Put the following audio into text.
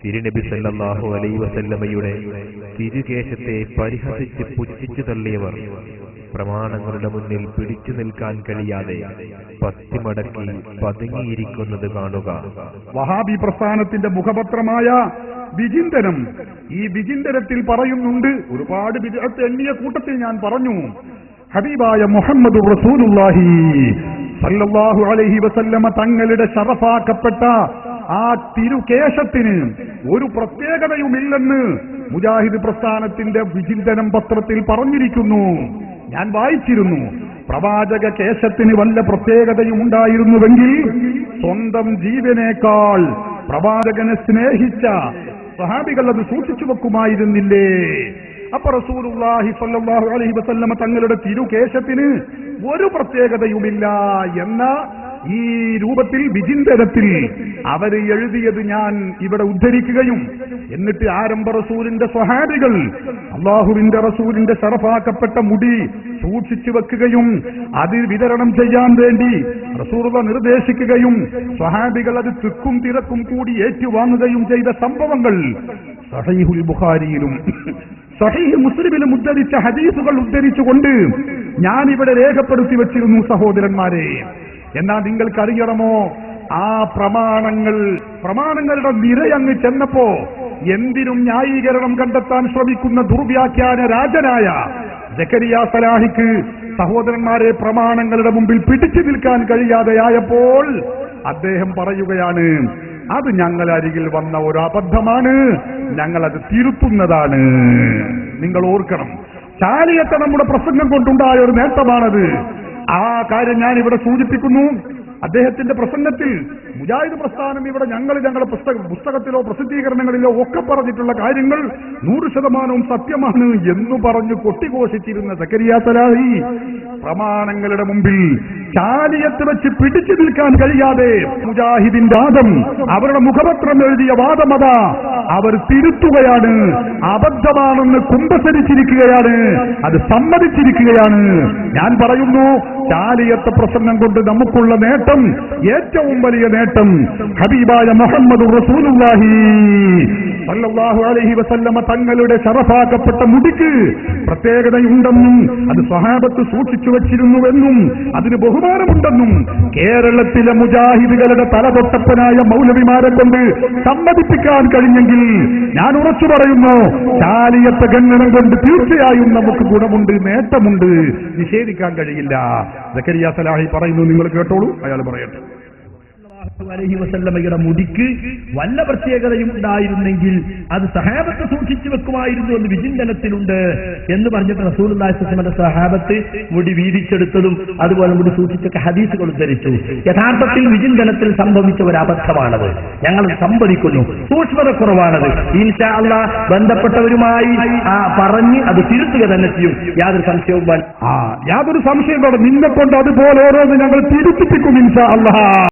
തിരുനബി സല്ലല്ലാഹു അലൈഹി വസല്ലമയുടെ തിരുകേശത്തെ പരിഹസിച്ച് പുച്ഛിച്ചു തള്ളിയവർ പ്രമാണങ്ങളുടെ മുന്നിൽ പിടിച്ചു നിൽക്കാൻ കഴിയാതെ പത്തിമടക്കി പതുങ്ങിയിരിക്കുന്നത് കാണുക. വഹാബി പ്രസ്ഥാനത്തിന്റെ മുഖപത്രമായ വിചിന്തനം, ഈ വിചിന്തനത്തിൽ പറയുന്നുണ്ട്, ഒരുപാട് ബിദ്അത്ത് എണ്ണിയ കൂട്ടത്തിൽ ഞാൻ പറഞ്ഞു, ഹബീബായ മുഹമ്മദ് റസൂലുള്ളാഹി സല്ലല്ലാഹു അലൈഹി വസല്ലമ തങ്ങളുടെ ശറഫാക്കപ്പെട്ട ആ തിരുകേശത്തിന് ഒരു പ്രത്യേകതയുമില്ലെന്ന് മുജാഹിദ് പ്രസ്ഥാനത്തിന്റെ വിചിന്തനം പത്രത്തിൽ പറഞ്ഞിരിക്കുന്നു. ഞാൻ വായിച്ചിരുന്നു. പ്രവാചക കേശത്തിന് വല്ല പ്രത്യേകതയും ഉണ്ടായിരുന്നുവെങ്കിൽ സ്വന്തം ജീവനേക്കാൾ പ്രവാചകനെ സ്നേഹിച്ച സഹാബികൾ അത് സൂക്ഷിച്ചു വെക്കുമായിരുന്നില്ലേ? അപ്പൊ റസൂലുള്ളാഹി സ്വല്ലല്ലാഹു അലൈഹി വസല്ലമ തങ്ങളുടെ തിരുകേശത്തിന് ഒരു പ്രത്യേകതയുമില്ല എന്ന ഈ രൂപത്തിൽ വിചിന്തനത്തിൽ അവർ എഴുതിയത് ഞാൻ ഇവിടെ ഉദ്ധരിക്കുകയും, എന്നിട്ട് ആരംഭ റസൂലിന്റെ സ്വഹാബികൾ അള്ളാഹുവിന്റെ റസൂലിന്റെ ശറഫാക്കപ്പെട്ട മുടി സൂക്ഷിച്ചു വെക്കുകയും അത് വിതരണം ചെയ്യാൻ വേണ്ടി റസൂലുള്ളാഹി നിർദ്ദേശിക്കുകയും സ്വഹാബികൾ അത് തിക്കും തിരക്കും കൂടി ഏറ്റുവാങ്ങുകയും ചെയ്ത സംഭവങ്ങൾ സഹീഹുൽ ബുഖാരിയിലും സഹീഹ് മുസ്ലിമിലും ഉദ്ധരിച്ച ഹദീസുകൾ ഉദ്ധരിച്ചുകൊണ്ട് ഞാനിവിടെ രേഖപ്പെടുത്തി വെച്ചിരുന്നു സഹോദരന്മാരെ. എന്നാൽ നിങ്ങൾക്കറിയണമോ, ആ പ്രമാണങ്ങളുടെ നിരയങ്ങ് ചെന്നപ്പോ എന്തിനും ന്യായീകരണം കണ്ടെത്താൻ ശ്രമിക്കുന്ന ദുർവ്യാഖ്യാന രാജനായ സക്കരിയ സലാഹിക്ക് സഹോദരന്മാരെ പ്രമാണങ്ങളുടെ മുമ്പിൽ പിടിച്ചു നിൽക്കാൻ കഴിയാതെയായപ്പോൾ അദ്ദേഹം പറയുകയാണ്, അത് ഞങ്ങളരികിൽ വന്ന ഒരു അബദ്ധമാണ്, ഞങ്ങളത് തിരുത്തുന്നതാണ്. നിങ്ങൾ ഓർക്കണം, ചാലിയത്തെ നമ്മുടെ പ്രസംഗം കൊണ്ടുണ്ടായ ഒരു നേട്ടമാണത്. ആ കാര്യം ഞാൻ ഇവിടെ സൂചിപ്പിക്കുന്നു. അദ്ദേഹത്തിന്റെ പ്രസംഗത്തിൽ മുജാഹിദ് പ്രസ്ഥാനം ഇവിടെ ഞങ്ങളുടെ പുസ്തകത്തിലോ പ്രസിദ്ധീകരണങ്ങളിലോ ഒക്കെ പറഞ്ഞിട്ടുള്ള കാര്യങ്ങൾ 100% സത്യമാണ് എന്ന് പറഞ്ഞു കൊട്ടിഘോഷിച്ചിരുന്ന സക്കരിയ സലാഹി പ്രമാണങ്ങളുടെ മുമ്പിൽ ചാലിയത്ത് വെച്ച് പിടിച്ചു നിൽക്കാൻ കഴിയാതെ മുജാഹിദിന്റെ വാദം, അവരുടെ മുഖപത്രം എഴുതിയ വാദമത അവർ തിരുത്തുകയാണ്, അബദ്ധമാണെന്ന് കുമ്പസരിച്ചിരിക്കുകയാണ്, അത് സമ്മതിച്ചിരിക്കുകയാണ്. ഞാൻ പറയുന്നു, ചാലിയത്തെ പ്രസംഗം കൊണ്ട് നമുക്കുള്ള നേട്ടം, ഏറ്റവും വലിയ നേട്ടം, ഹബീബായ മുഹമ്മദ് റസൂലുള്ളാഹി സല്ലല്ലാഹു അലൈഹി വസല്ലമ തങ്ങളുടെ ശറഫാക്കപ്പെട്ട മുടിക്ക് പ്രത്യേകതയുണ്ടെന്നും അത് സ്വഹാബത്ത് സൂക്ഷിച്ചു വച്ചിരുന്നുവെന്നും അതിന് ബഹുമാനമുണ്ടെന്നും കേരളത്തിലെ മുജാഹിദുകളുടെ തലതൊട്ടപ്പനായ മൗലവിമാരെ കൊണ്ട് സമ്മതിപ്പിക്കാൻ കഴിഞ്ഞെങ്കിൽ ഞാൻ ഉറച്ചു പറയുന്നു, ചാലിയത്തെ ഗണ്ണനം കൊണ്ട് തീർച്ചയായും നമുക്ക് ഗുണമുണ്ട്, നേട്ടമുണ്ട്, നിഷേധിക്കാൻ കഴിയില്ല. സക്കരിയ സലാഹി പറയുന്നു, നിങ്ങൾ കേട്ടോളൂ, അയാൾ പറയട്ടെ. അലൈഹി വസല്ലമയുടെ മുടിക്ക് വല്ല പ്രത്യേകതയും ഉണ്ടായിരുന്നെങ്കിൽ അത് സഹാബത്ത് സൂക്ഷിച്ചു വെക്കുമായിരുന്നു എന്ന് വിചിന്തനത്തിലുണ്ട് എന്ന് പറഞ്ഞിട്ട് റസൂലുള്ളാഹി സ്വല്ലല്ലാഹു അലൈഹി വസല്ലമയുടെ സഹാബത്ത് മുടി വീതിച്ചെടുത്തതും അതുപോലെ മുടി സൂക്ഷിച്ചൊക്കെ ഹദീസുകൾ ഉദ്ധരിച്ചു. യഥാർത്ഥത്തിൽ വിചിന്തനത്തിൽ സംഭവിച്ച ഒരു അബദ്ധമാണത്. ഞങ്ങൾ സമ്മതിക്കുന്നു, സൂക്ഷ്മതക്കുറവാണത്. ഇൻഷാ അല്ലാഹ് ബന്ധപ്പെട്ടവരുമായി പറഞ്ഞ് അത് തിരുത്തുക തന്നെ ചെയ്യും, യാതൊരു സംശയവും യാതൊരു സംശയം. നിന്നെ കൊണ്ട് അതുപോലെ ഓരോന്ന് ഞങ്ങൾ തിരുത്തിപ്പിക്കും ഇൻഷാ അല്ലാഹ്.